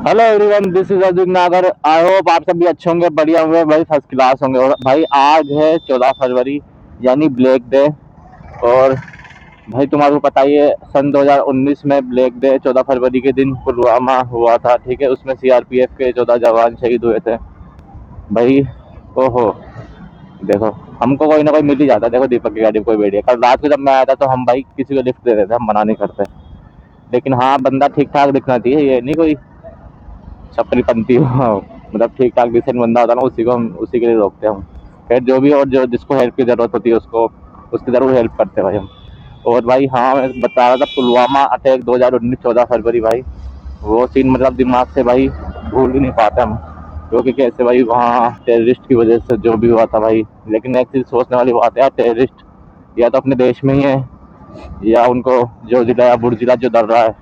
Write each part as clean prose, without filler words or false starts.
Hello everyone, this is Arjun Nagar. I hope आप सभी अच्छे होंगे, बढ़िया होंगे भाई, फर्स्ट क्लास होंगे। और भाई आज है 14 फरवरी, यानी ब्लैक डे। और भाई तुम्हारे को पता ही है, सन 2019 में ब्लैक डे 14 फरवरी के दिन पुलवामा हुआ था। ठीक है, उसमें सीआरपीएफ के 14 जवान शहीद हुए थे भाई। ओहो, देखो हमको कोई ना कोई मिल ही जाता है। देखो दीपक की गाड़ी में कोई बैठ गया। कल रात को जब मैं आया था तो हम भाई किसी को लिफ्ट दे रहे थे, हम मना नहीं करते। लेकिन हाँ, बंदा ठीक ठाक दिखना चाहिए, ये नहीं कोई छपरी पंथी हो। मतलब ठीक ठाक डिसेंट बंदा होता है ना, उसी को हम उसी के लिए रोकते हैं हम। खैर जो भी, और जो जिसको हेल्प की जरूरत होती है उसको उसकी जरूर हेल्प करते हैं भाई हम। और भाई हाँ, मैं बता रहा था पुलवामा अटैक 2019 14 फरवरी भाई, वो सीन मतलब दिमाग से भाई भूल ही नहीं पाते हम। क्योंकि कैसे भाई वहाँ टेररिस्ट की वजह से जो भी हुआ था भाई। लेकिन एक चीज सोचने वाली बात है यार, टेररिस्ट या तो अपने देश में ही है, या उनको जो जिला या बुर्जिला जो डर रहा है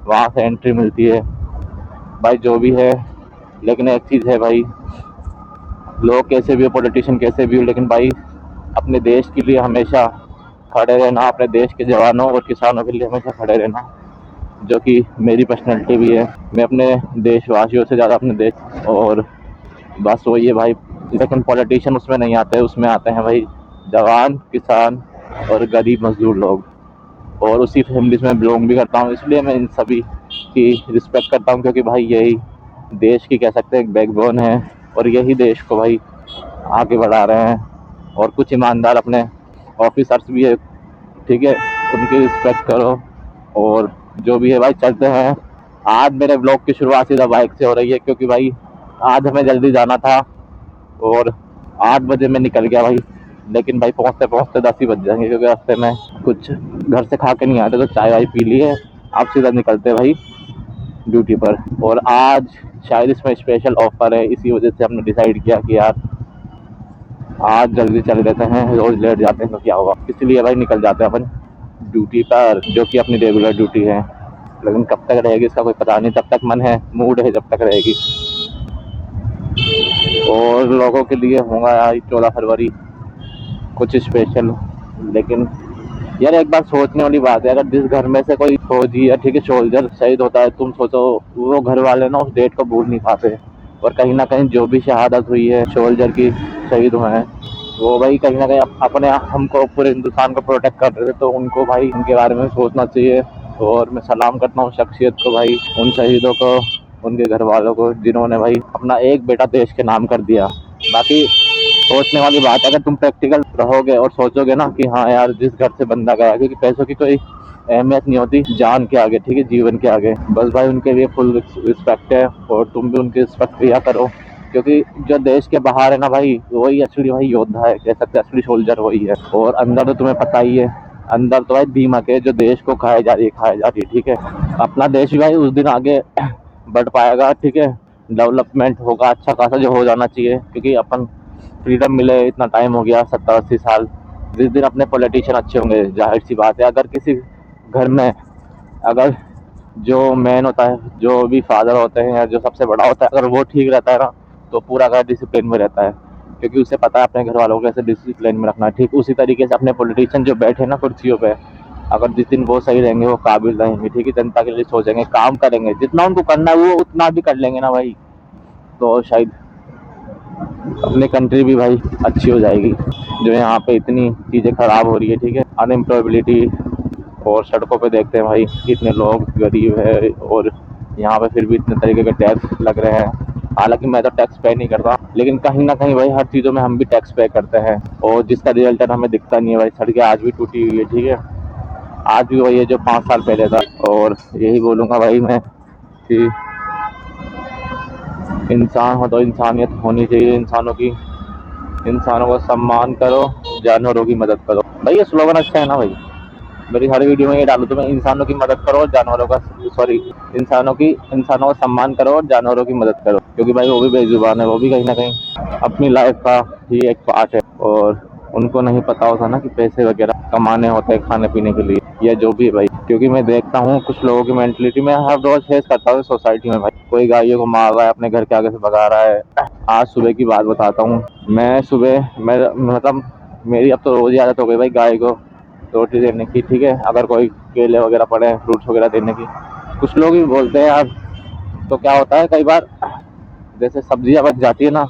वहाँ से एंट्री मिलती है भाई, जो भी है। लेकिन एक चीज है भाई, लोग कैसे भी हो, पॉलिटिशियन कैसे भी हो, लेकिन भाई अपने देश के लिए हमेशा खड़े रहना, अपने देश के जवानों और किसानों के लिए हमेशा खड़े रहना, जो कि मेरी पर्सनैलिटी भी है। मैं अपने देशवासियों से ज़्यादा अपने देश, और बस वही है भाई। लेकिन पॉलिटिशियन उसमें नहीं आते, उसमें आते हैं भाई जवान, किसान और गरीब मजदूर लोग। और उसी फैमिली में बिलोंग भी करता हूँ, इसलिए मैं इन सभी की रिस्पेक्ट करता हूँ। क्योंकि भाई यही देश की कह सकते हैं एक बैकबोन है, और यही देश को भाई आगे बढ़ा रहे हैं। और कुछ ईमानदार अपने ऑफिसर्स भी है, ठीक है, उनकी रिस्पेक्ट करो। और जो भी है भाई, चलते हैं। आज मेरे ब्लॉग की शुरुआत सीधा बाइक से हो रही है, क्योंकि भाई आज हमें जल्दी जाना था और 8 बजे मैं निकल गया भाई। लेकिन भाई पहुंचते पहुंचते 10 ही बज जाएंगे, क्योंकि रास्ते में कुछ घर से खा के नहीं आते, तो चाय वाय पी ली है। आप सीधा निकलते भाई ड्यूटी पर। और आज शायद इसमें स्पेशल ऑफर है, इसी वजह से हमने डिसाइड किया कि यार आज जल्दी चले जाते हैं, रोज लेट जाते हैं तो क्या होगा, इसीलिए भाई निकल जाते हैं अपन ड्यूटी पर, जो कि अपनी रेगुलर ड्यूटी है। लेकिन कब तक रहेगी इसका कोई पता नहीं, तब तक मन है, मूड है, जब तक रहेगी। और लोगों के लिए होगा यार 14 फरवरी कुछ स्पेशल। लेकिन यार एक बार सोचने वाली बात है, अगर जिस घर में से कोई फौजी या ठीक है सोल्जर शहीद होता है, तुम सोचो वो घर वाले ना उस डेट को भूल नहीं पाते। और कहीं ना कहीं जो भी शहादत हुई है सोल्जर की, शहीद हुए हैं, वो भाई कहीं ना कहीं अपने हमको पूरे हिंदुस्तान को प्रोटेक्ट कर रहे थे, तो उनको भाई उनके बारे में सोचना चाहिए। और मैं सलाम करता हूँ शख्सियत को भाई, उन शहीदों को, उनके घर वालों को, जिन्होंने भाई अपना एक बेटा देश के नाम कर दिया। बाकी सोचने वाली बात है, अगर तुम प्रैक्टिकल रहोगे और सोचोगे ना कि हाँ यार जिस घर से बंदा गया, क्योंकि पैसों की कोई अहमियत नहीं होती जान के आगे, ठीक है, जीवन के आगे। बस भाई उनके लिए फुल रिस्पेक्ट है, और तुम भी उनकी रिस्पेक्ट किया करो। क्योंकि जो देश के बाहर है ना भाई, वही असली भाई योद्धा है, कह सकते हैं असली सोल्जर वही है। और अंदर तो तुम्हें पता ही है, अंदर तो भाई दीमक है जो देश को खाए जा रही है, खाए जा रही है, ठीक है। अपना देश भी भाई उस दिन आगे बढ़ पाएगा, ठीक है, डेवलपमेंट होगा अच्छा खासा जो हो जाना चाहिए। क्योंकि अपन फ्रीडम मिले इतना टाइम हो गया, 70-80 साल। जिस दिन अपने पॉलिटिशियन अच्छे होंगे, जाहिर सी बात है, अगर किसी घर में, अगर जो मैन होता है, जो भी फादर होते हैं या जो सबसे बड़ा होता है, अगर वो ठीक रहता है ना, तो पूरा घर डिसिप्लिन में रहता है। क्योंकि उसे पता है अपने घर वालों को कैसे डिसिप्लिन में रखना है। ठीक उसी तरीके से अपने पॉलिटिशियन जो बैठे ना कुर्सियों पे, अगर जिस दिन वो सही रहेंगे, वो काबिल रहेंगे, ठीक है, जनता के लिए सोचेंगे, काम करेंगे, जितना उनको करना है वो उतना भी कर लेंगे ना भाई, तो शायद अपनी कंट्री भी भाई अच्छी हो जाएगी। जो यहाँ पे इतनी चीज़ें खराब हो रही है, ठीक है, अनएम्प्लॉयबिलिटी, और सड़कों पे देखते हैं भाई कितने लोग गरीब है, और यहाँ पे फिर भी इतने तरीके के टैक्स लग रहे हैं। हालांकि मैं तो टैक्स पे नहीं करता, लेकिन कहीं ना कहीं भाई हर चीज़ों में हम भी टैक्स पे करते हैं, और जिसका रिजल्ट हमें दिखता नहीं है भाई। सड़कें आज भी टूटी हुई है, ठीक है, आज भी वही है जो 5 साल पहले था। और यही बोलूँगा भाई मैं कि इंसान हो तो इंसानियत होनी चाहिए, इंसानों की, इंसानों का सम्मान करो, जानवरों की मदद करो। भाई ये स्लोगन अच्छा है ना भाई, मेरी हर वीडियो में ये डालू तो मैं, इंसानों की मदद करो और जानवरों का, सॉरी, इंसानों का सम्मान करो और जानवरों की मदद करो। क्योंकि भाई वो भी बेजुबान है, वो भी कहीं ना कहीं अपनी लाइफ का ही एक पार्ट है, और उनको नहीं पता होता ना कि पैसे वगैरह कमाने होते हैं खाने पीने के लिए, या जो भी है भाई। क्योंकि मैं देखता हूँ कुछ लोगों की मेंटलिटी में हर रोज फेस करता हूँ सोसाइटी में भाई, कोई गायों को मार रहा है, अपने घर के आगे से भगा रहा है। आज सुबह की बात बताता हूँ, मैं सुबह, मैं मतलब मेरी अब तो रोज ही आदत हो गई भाई गाय को रोटी देने की, ठीक है, अगर कोई केले वगैरह पड़े हैं, फ्रूट्स वगैरह देने की। कुछ लोग भी बोलते हैं यार तो क्या होता है कई बार, जैसे सब्जियां बच जाती है ना,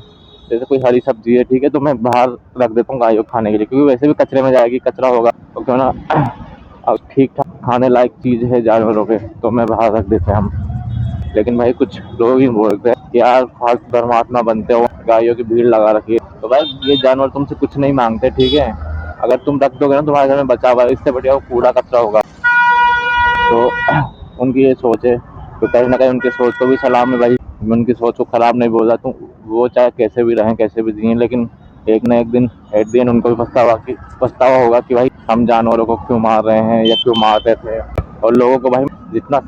जैसे कोई हरी सब्जी है, ठीक है, तो मैं बाहर रख देता हूँ गायों को खाने के लिए, क्योंकि वैसे भी कचरे में जाएगी, कचरा होगा, तो क्यों ना अब ठीक ठाक खाने लायक चीज है जानवरों के, तो मैं बाहर रख देते हैं हम। लेकिन भाई कुछ लोग ही बोलते हैं कि यार फालतू धर्मात्मा बनते हो, गायों की भीड़ लगा रखी है। तो भाई ये जानवर तुमसे कुछ नहीं मांगते, ठीक है, अगर तुम रख दोगे ना तुम्हारे घर में बचा हुआ, इससे बढ़िया वो कूड़ा कचरा होगा। तो उनकी ये सोच है, तो कहीं ना कहीं उनकी सोच को भी सलाम है भाई, मैं उनकी सोच को खराब नहीं बोल रहा, तो वो चाहे कैसे भी रहें, कैसे भी जिए, लेकिन एक ना एक दिन एट द एंड उनको भी पछतावा होगा कि भाई हम जानवरों को क्यों मार रहे हैं या क्यों मारते थे। और लोगों को भाई जितना,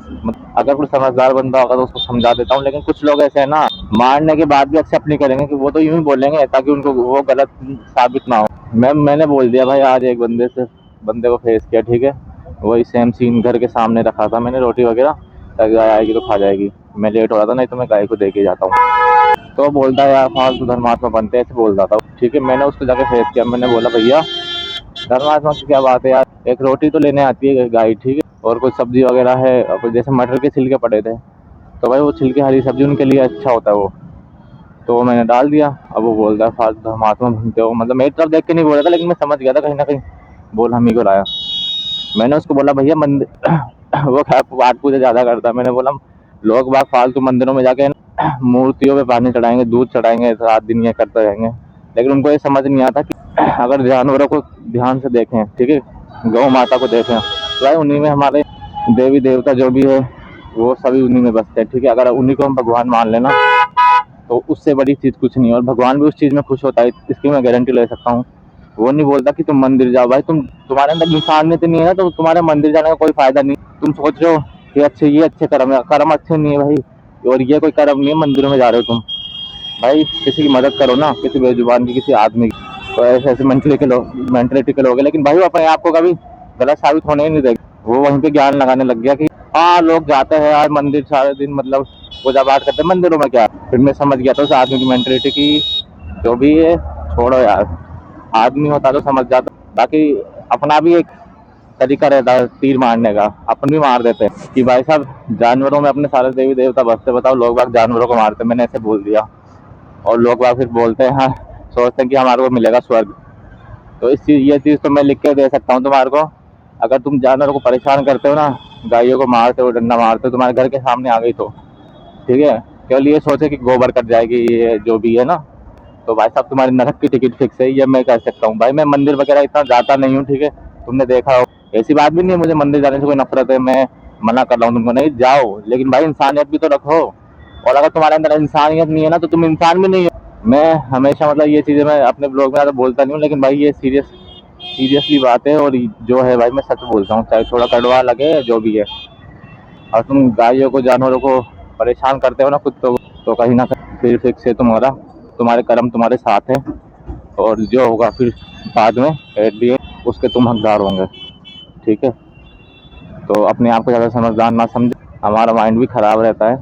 अगर कोई समझदार बंदा होगा तो उसको समझा देता हूँ, लेकिन कुछ लोग ऐसे हैं ना, मारने के बाद भी एक्सेप्ट नहीं करेंगे, कि वो तो यूं ही बोलेंगे ताकि उनको वो गलत साबित ना हो। मैंने बोल दिया भाई, आज एक बंदे को फेस किया, ठीक है, वही सेम सीन घर के सामने रखा था मैंने, रोटी वगैरह, गाय आएगी तो खा जाएगी, मैं लेट हो रहा था, नहीं तो मैं गाय को दे के जाता हूँ। तो बोलता है यार फालतू धर्मात्मा बनते, ऐसे बोल रहा था, ठीक है, मैंने उसको जाके फेस किया, मैंने बोला भैया धर्मात्मा की क्या बात है यार, एक रोटी तो लेने आती है गाय, ठीक है, और कुछ सब्जी वगैरह है, और कुछ जैसे मटर के छिलके पड़े थे, तो भाई वो छिलके हरी सब्जी उनके लिए अच्छा होता है वो, तो मैंने डाल दिया। अब वो बोलता है फालतू धर्मात्मा बनते हो, मतलब मेरी तरफ देख के नहीं बोल रहा था, लेकिन मैं समझ गया था कहीं ना कहीं बोल हम ही को लाया। मैंने उसको बोला भैया मंदिर वो क्या पाठ पूजा ज्यादा करता है, मैंने बोला लोग बाग फालतू मंदिरों में जाके मूर्तियों पे पानी चढ़ाएंगे, दूध चढ़ाएंगे, रात दिन ये करते रहेंगे, लेकिन उनको ये समझ नहीं आता कि अगर जानवरों को ध्यान से देखें, ठीक है, गौ माता को देखें, तो भाई उन्हीं में हमारे देवी देवता जो भी है वो सभी उन्हीं में बसते हैं, ठीक है, अगर उन्हीं को हम भगवान मान लेना तो उससे बड़ी चीज कुछ नहीं है, और भगवान भी उस चीज में खुश होता है, इसकी मैं गारंटी ले सकता हूँ। वो नहीं बोलता कि तुम मंदिर जाओ, भाई तुम्हारे अंदर इंसानियत नहीं है ना, तो तुम्हारे मंदिर जाने का कोई फायदा नहीं। तुम सोच रहे हो कि अच्छे ये अच्छे कर्म है, कर्म अच्छे नहीं है भाई, और ये कोई कर्म नहीं है मंदिरों में जा रहे हो तुम। भाई किसी की मदद करो ना, किसी बेजुबान की, किसी आदमी की, तो ऐसे ऐसे मेंटलिटी के लोग हैं, लेकिन भाई वो अपने आप को कभी गलत साबित होने ही नहीं देगा। वो वहीं पे ज्ञान लगाने लग गया कि हाँ लोग जाते हैं यार मंदिर सारे दिन, मतलब पूजा पाठ करते हैं मंदिरों में, क्या। फिर मैं समझ गया था उस आदमी की मेंटलिटी की, जो भी है छोड़ो यार, आदमी होता तो समझ जाता। बाकी अपना भी एक तरीका रहता है तीर मारने का, अपन भी मार देते हैं कि भाई साहब जानवरों में अपने सारे देवी देवता बसते, बताओ लोग बाग जानवरों को मारते, मैंने ऐसे बोल दिया, और लोग बाग फिर बोलते हैं, हाँ सोचते हैं कि हमारे को मिलेगा स्वर्ग। तो ये चीज तो मैं लिख के दे सकता हूँ तुम्हारे को, अगर तुम जानवरों को परेशान करते हो ना, गायों को मारते हो, डंडा मारते हो, तुम्हारे घर के सामने आ गई तो ठीक है, केवल ये सोचे कि गोबर कट जाएगी, ये जो भी है ना, तो भाई साहब तुम्हारी नरक की टिकट फिक्स है, ये मैं कह सकता हूँ। भाई मैं मंदिर वगैरह इतना जाता नहीं हूँ, ठीक है, तुमने देखा हो, ऐसी बात भी नहीं है मुझे मंदिर जाने से कोई नफरत है, मैं मना कर रहा हूँ तुमको, नहीं जाओ, लेकिन भाई इंसानियत भी तो रखो, और अगर तुम्हारे अंदर इंसानियत नहीं है ना, तो तुम इंसान भी नहीं हो। मैं हमेशा, मतलब ये चीजें मैं अपने ब्लॉग में तो बोलता नहीं हूँ, लेकिन भाई ये सीरियसली बात है, और जो है भाई मैं सच बोलता हूँ, चाहे थोड़ा कड़वा लगे जो भी है। और तुम गायों को, जानवरों को परेशान करते हो ना खुद, तो कहीं ना कहीं फिर फिक्स है तुम्हारा, तुम्हारे कर्म तुम्हारे साथ है, और जो होगा फिर बाद में एट दी एंड उसके तुम हकदार होंगे, ठीक है। तो अपने आप को ज़्यादा समझदार ना समझे, हमारा माइंड भी खराब रहता है,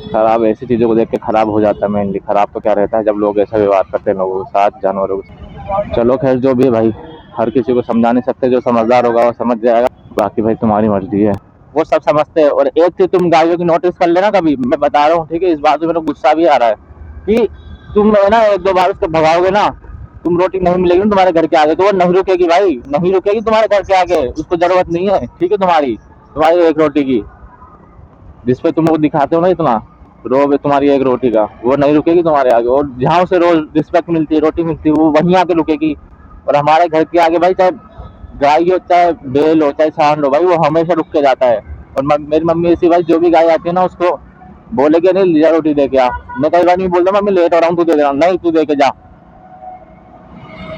खराब ऐसी चीज़ों को देख के खराब हो जाता है, मेनली खराब तो क्या रहता है जब लोग ऐसा व्यवहार करते हैं लोगों के साथ, जानवरों के साथ। चलो खैर जो भी है भाई, हर किसी को समझा नहीं सकते, जो समझदार होगा वो समझ जाएगा, बाकी भाई तुम्हारी मर्जी है। वो सब समझते हैं। और एक चीज तुम गाइयों की नोटिस कर लेना कभी, मैं बता रहा हूँ, ठीक है, इस बात में मेरे को गुस्सा भी आ रहा है कि तुम है ना एक दो बार उसको भगाओगे ना, तुम रोटी नहीं मिलेगी ना तुम्हारे घर के आगे, तो वो नहीं रुकेगी भाई, नहीं रुकेगी तुम्हारे घर के आगे, उसको जरूरत नहीं है, ठीक है, तुम्हारी तुम्हारी एक रोटी की, जिसपे तुम वो दिखाते हो ना इतना रोब है तुम्हारी एक रोटी का, वो नहीं रुकेगी तुम्हारे आगे, और जहाँ उसे रोज रिस्पेक्ट मिलती है, रोटी मिलती है, वो वहीं आके रुकेगी। और हमारे घर के आगे भाई चाहे गाय हो, चाहे बैल हो, चाहे सांड हो, भाई वो हमेशा रुक के जाता है। और मेरी मम्मी ऐसी भाई, जो भी गाय आती है ना उसको बोलेगी नहीं लिया रोटी दे के आ, मैं कई बार नहीं बोलता मम्मी लेट हो रहा हूँ, तू दे दे रहा हूँ, नहीं तू दे के जा।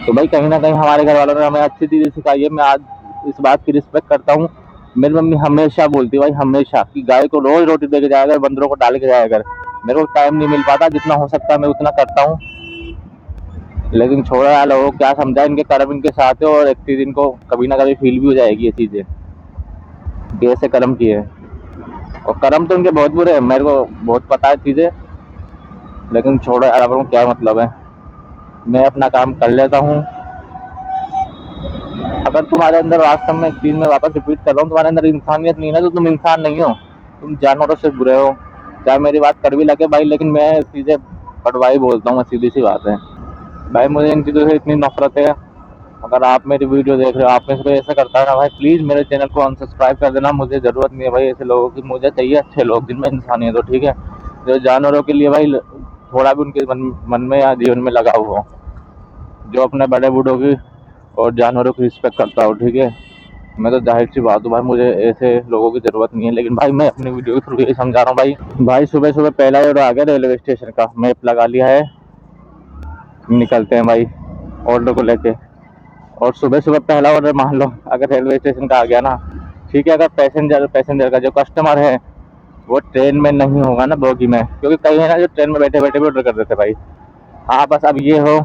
तो भाई कहीं ना कहीं हमारे घर वालों ने हमें अच्छी चीजें सिखाई है, मैं आज इस बात की रिस्पेक्ट करता हूँ। मेरी मम्मी हमेशा बोलती है भाई, हमेशा, कि गाय को रोज रोटी दे के जाया कर, बंदरों को डाल के जाया कर। मेरे को टाइम नहीं मिल पाता, जितना हो सकता है मैं उतना करता हूँ, लेकिन छोड़ो यार, लोगों को क्या समझा, इनके कर्म इनके साथ है, और एक चीज इनको कभी ना कभी फील भी हो जाएगी ये चीजें कि ऐसे कर्म किए। और कर्म तो इनके बहुत बुरे हैं, मेरे को बहुत पता है चीजें, लेकिन छोड़ो यार, अब क्या मतलब है, मैं अपना काम कर लेता हूँ। अगर तुम्हारे अंदर वास्तव में एक चीज में वापस रिपीट कर रहा हूँ, तुम्हारे अंदर इंसानियत नहीं है ना, तो तुम इंसान नहीं हो, तुम जानवरों से बुरे हो। चाहे मेरी बात कड़वी लगे भाई, लेकिन मैं सीधे पटवाई बोलता हूँ, सीधी सी बात है भाई। मुझे इन चीज़ों से इतनी नफरत है। अगर आप मेरी वीडियो देख रहे हो, आप में से कोई ऐसा करता है ना भाई, प्लीज़ मेरे चैनल को अनसब्सक्राइब कर देना। मुझे ज़रूरत नहीं है भाई ऐसे लोगों की, मुझे चाहिए अच्छे लोग जिनमें इंसानियत हो, ठीक है। जो जानवरों के लिए भाई थोड़ा भी उनके मन में या जीवन में लगा हुआ हो, जो अपने बड़े बूढ़ों की और जानवरों की रिस्पेक्ट करता हो, ठीक है। मैं तो जाहिर सी बात हूँ भाई, मुझे ऐसे लोगों की ज़रूरत नहीं है। लेकिन भाई मैं अपनी वीडियो के थ्रू यही समझा रहा हूँ भाई सुबह सुबह पहला ऑर्डर आ गया रेलवे स्टेशन का, मैप लगा लिया है, निकलते हैं भाई ऑर्डर को लेके। और सुबह सुबह पहला ऑर्डर मान लो अगर रेलवे स्टेशन का आ गया ना, ठीक है। अगर पैसेंजर का जो कस्टमर है वो ट्रेन में नहीं होगा ना, बोगी में, क्योंकि कई है ना जो ट्रेन में बैठे बैठे भी ऑर्डर कर देते भाई। हाँ बस अब ये हो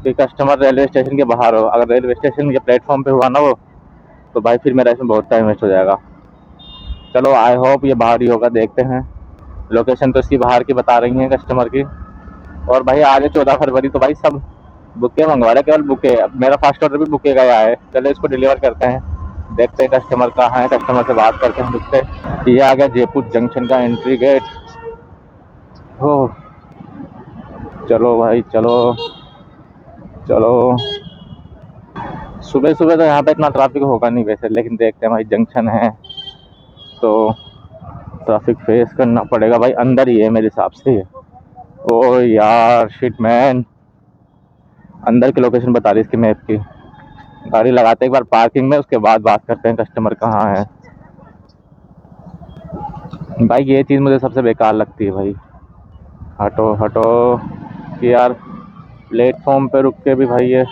कि कस्टमर रेलवे स्टेशन के बाहर हो। अगर रेलवे स्टेशन के प्लेटफॉर्म पे हुआ ना वो, तो भाई फिर मेरा इसमें बहुत टाइम वेस्ट हो जाएगा। चलो आई होप ये बाहर ही होगा, देखते हैं। लोकेशन तो इसकी बाहर की बता रही है कस्टमर की। और भाई आज है 14 फरवरी, तो भाई सब बुके मंगवा रहे, केवल बुके। अब मेरा फर्स्ट ऑर्डर भी बुके का ही आया है, चलो इसको डिलीवर करते हैं, देखते हैं कस्टमर कहाँ है, कस्टमर से बात करते हैं रुकते। ये आ गया जयपुर जंक्शन का एंट्री गेट। हो चलो भाई चलो चलो। सुबह सुबह तो यहाँ पे इतना ट्रैफिक होगा नहीं वैसे, लेकिन देखते हैं भाई, जंक्शन है तो ट्रैफिक फेस करना पड़ेगा भाई। अंदर ही है मेरे हिसाब से। ओ यार शिट मैन, अंदर की लोकेशन बता रही इसकी मैप की। गाड़ी लगाते एक बार पार्किंग में, उसके बाद बात करते हैं कस्टमर कहाँ है। भाई ये चीज़ मुझे सबसे बेकार लगती है भाई। हटो हटो कि यार प्लेटफॉर्म पे रुक के भी भाई ये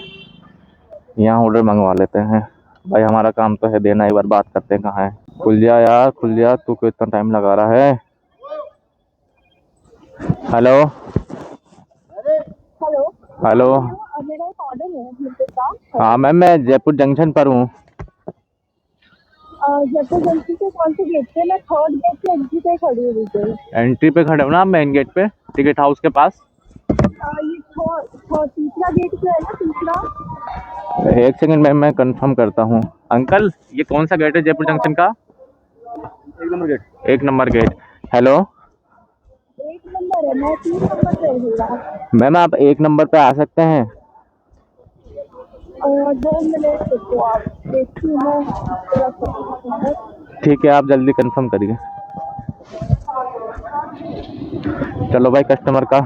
यहाँ ऑर्डर मंगवा लेते हैं। भाई हमारा काम तो है देना, एक बार बात करते हैं कहाँ है। खुल जा यार खुल जा, तू क्यों इतना टाइम लगा रहा है। Hello hello. हेलो। मेरा एक ऑर्डर है मुझे का। हाँ मैम, मैं जयपुर जंक्शन पर हूँ। जयपुर जंक्शन से कौन से गेट पे? मैं थर्ड गेट से एंट्री पे खड़ी हूँ अभी। एंट्री पे खड़े हो ना, मेन गेट पे, टिकट हाउस के पास। ये तीसरा गेट जो है ना, तीसरा। एक सेकंड मैम, मैं कंफर्म करता हूँ। अंकल ये कौन सा गेट है जयपुर जंक्शन का? 1 number gate. 1 number gate. Hello 1 number है, मैं 3 नंबर पे हूँ। मैम, आप 1 नंबर पे आ सकते हैं। 2 मिनट रुको, आप देखती हूँ मैं। ठीक है, आप जल्दी कंफर्म करिए। चलो भाई कस्टमर का,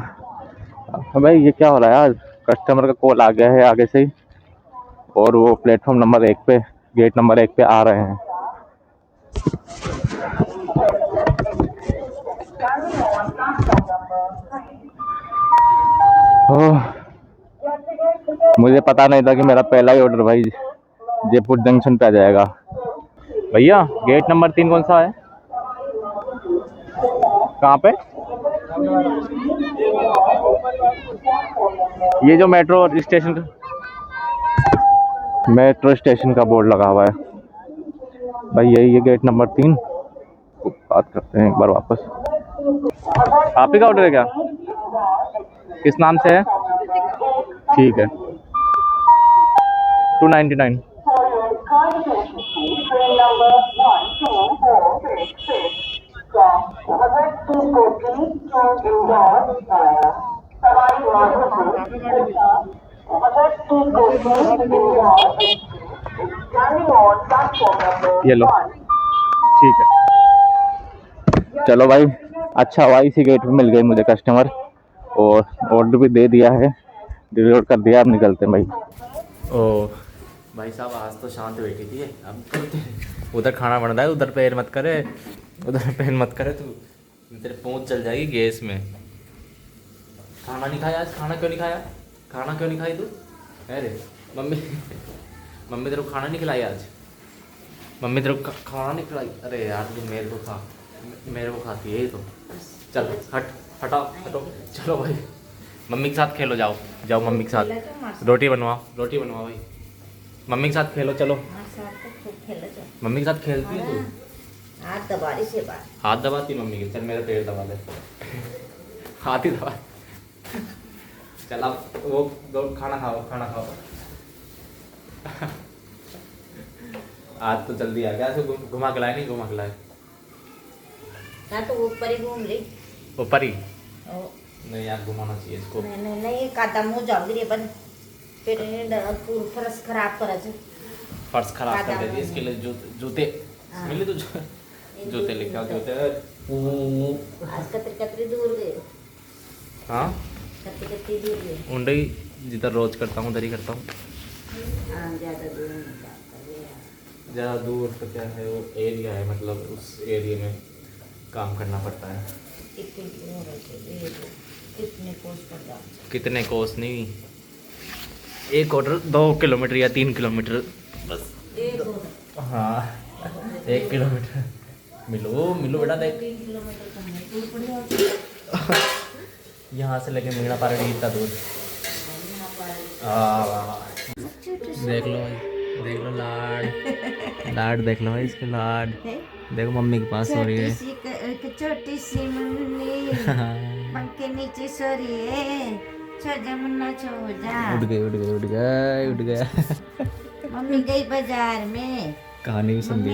भाई ये क्या हो रहा है आज, कस्टमर का कॉल आ गया है आगे से ही, और वो प्लेटफॉर्म नंबर 1 पे, गेट नंबर 1 पे आ रहे हैं। ओह, मुझे पता नहीं था कि मेरा पहला ही ऑर्डर भाई जयपुर जंक्शन पे आ जाएगा। भैया गेट नंबर 3 कौन सा है, कहाँ पे? ये जो मेट्रो स्टेशन का बोर्ड लगा हुआ है भाई, यही है गेट नंबर 3। बात करते हैं एक बार वापस। आप ही का ऑर्डर है क्या? किस नाम से है? ठीक है, 299। ये लो, ठीक है। चलो भाई अच्छा हुआ इसी गेट पे मिल गई मुझे कस्टमर, और ऑर्डर भी दे दिया है, डिलीवर कर दिया। अब निकलते हैं भाई। ओ भाई साहब, आज तो शांत बैठी थी, अब उधर खाना बन रहा है, उधर पैर मत करे, उधर पैर मत करे, तू तेरे पहुंच चल जाएगी गैस में। खाना नहीं खाया आज? खाना क्यों नहीं खाया? खाना क्यों नहीं खाई तू? अरे मम्मी मम्मी तेरे को खाना नहीं खिलाई आज? मम्मी तेरे को खाना नहीं खिलाई? अरे यार तू मेरे को खा, मेरे को खाती है ये तो। चल हटाओ हटो, चलो भाई मम्मी के साथ खेलो, जाओ जाओ मम्मी के साथ, रोटी बनवाओ भाई, मम्मी के साथ खेलो, चलो मम्मी के साथ खेलती है तू? हाथ दबाती मम्मी के, चल मेरा पेड़ दबा दे हाथ ही दबा। चल अब वो दो खाना खाओ आज तो जल्दी आ गया, घुमा के लाए, नहीं घुमा के लाए ना तो ऊपर ही घूम रही। ऊपर ही ओ, नहीं यार, घुमाना चाहिए इसको। नहीं नहीं नहीं काटा मुंह जाऊ दे पण फिर पूरा फरस खराब करायचं फर्श खराब कर देती है, इसके लिए जूते हाँ। मिले तो जूते लेके आओ, जूते। आज कतरी दूर गए हाँ कतरी दूर गए उंडे जिधर रोज करता हूँ उधर ही करता हूँ। हाँ ज़्यादा दूर नहीं जाता है। ज़्यादा दूर तो क्या है, वो एरिया है, मतलब उस एरिया में काम करना पड़ता है। कितने दूर है ये कितने कोस पर जाते कितने कोस नहीं, एक ऑर्डर 2 किलोमीटर या 3 किलोमीटर बस। एक और हाँ 1 किलोमीटर। मिलो मिलो बेटा देख, 3 किलोमीटर कम है दूर पड़ी यहाँ से लेके मीणा पार्क इतना दूर। देख लो भाई, देख लो लाड, लाड देख लो भाई इसके लाड। देखो मम्मी के पास सो रही है। छोटी सी मुन्नी पंख के नीचे सो रही है, छो जा मुन्ना छो जा। उठ गई उठ गई उठ गई उठ गया। मम्मी गई बाजार में, कहानी भी सुन ली।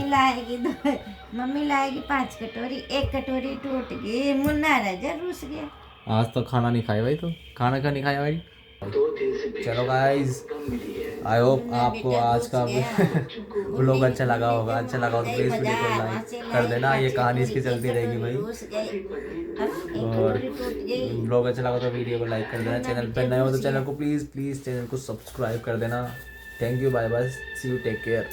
मम्मी लाएगी 5 कटोरी, 1 कटोरी टूट गई, मुन्ना राजा रुस गया। आज तो खाना नहीं खाया भाई, तो खाना क्यों नहीं खाया भाई? चलो गाइस, आई होप आपको आज का व्लॉग अच्छा लगा होगा। अच्छा लगा हो तो प्लीज़ वीडियो को लाइक कर देना। ये कहानी इसकी चलती रहेगी भाई। और व्लॉग अच्छा लगा तो वीडियो को लाइक कर देना। चैनल पर नए हो तो चैनल को प्लीज़ चैनल को सब्सक्राइब कर देना। Thank you, bye bye, see you, take care.